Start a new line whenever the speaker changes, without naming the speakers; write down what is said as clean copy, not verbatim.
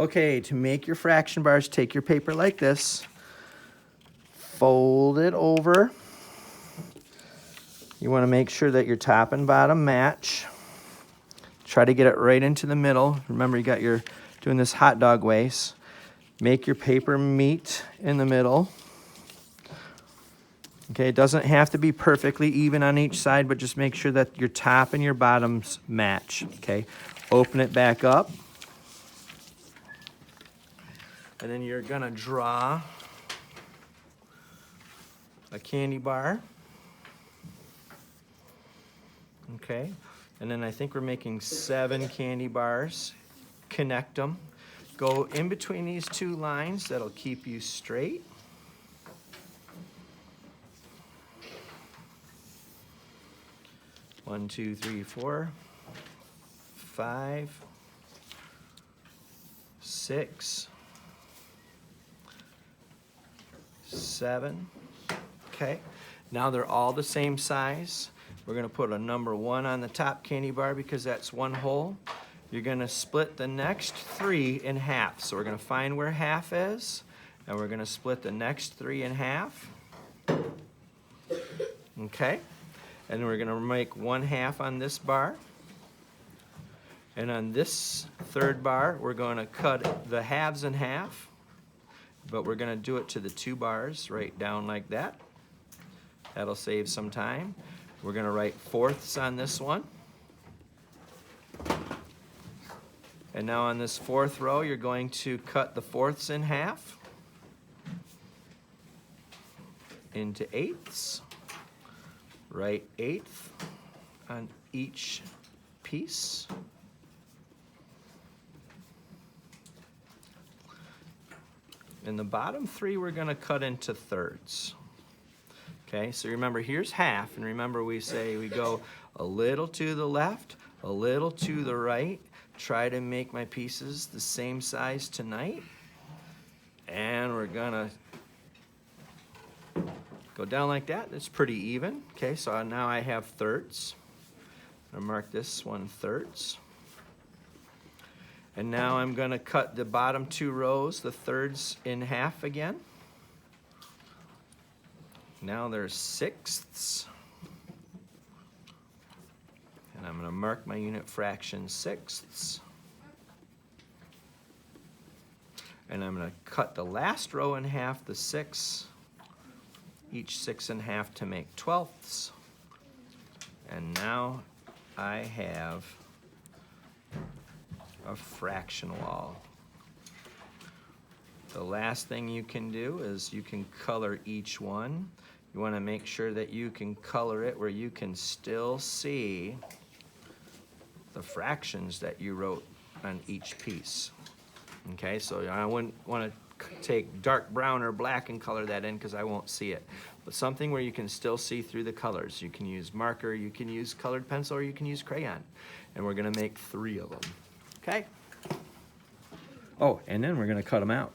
Okay, to make your fraction bars, take your paper like this, fold it over. You want to make sure that your top and bottom match. Try to get it right into the middle. Remember, you got your doing this hot dog waist. Make your paper meet in the middle. Okay, it doesn't have to be perfectly even on each side, but just make sure that your top and your bottoms match. Okay, open it back up. And then you're gonna draw a candy bar. Okay, and then I think we're making 7 candy bars. Connect them. Go in between these 2 lines. That'll keep you straight. One, 2, 3, 4, 5, 6, 7. Okay, now they're all the same size. We're gonna put a number 1 on the top candy bar because that's 1 hole. You're gonna split the next 3 in half. So we're gonna find where half is, and we're gonna split the next 3 in half. Okay, and we're gonna make 1/2 on this bar. And on this 3rd bar, we're gonna cut the halves in half, but we're gonna do it to the 2 bars, right down like that. That'll save some time. We're gonna write 4ths on this one. And now on this 4th row, you're going to cut the 4ths in half into 8ths. Write 1/8 on each piece. And the bottom 3 we're gonna cut into 1/3. Okay, so remember here's half, and remember we say we go a little to the left, a little to the right. Try to make my pieces the same size tonight. And we're gonna go down like that. It's pretty even. Okay, so now I have 1/3. I'm gonna mark this one 1/3. And now I'm gonna cut the bottom 2 rows, the 1/3s, in half again. Now there's 6ths. And I'm gonna mark my unit fraction 6ths. And I'm gonna cut the last row in half, the 6, each 6 in half to make 12ths. And now I have a fraction wall. The last thing you can do is you can color each one. You want to make sure that you can color it where you can still see the fractions that you wrote on each piece. Okay, so I wouldn't want to take dark brown or black and color that in because I won't see it. But something where you can still see through the colors. You can use marker, you can use colored pencil, or you can use crayon. And we're gonna make 3 of them. Okay? Oh, and then we're gonna cut them out.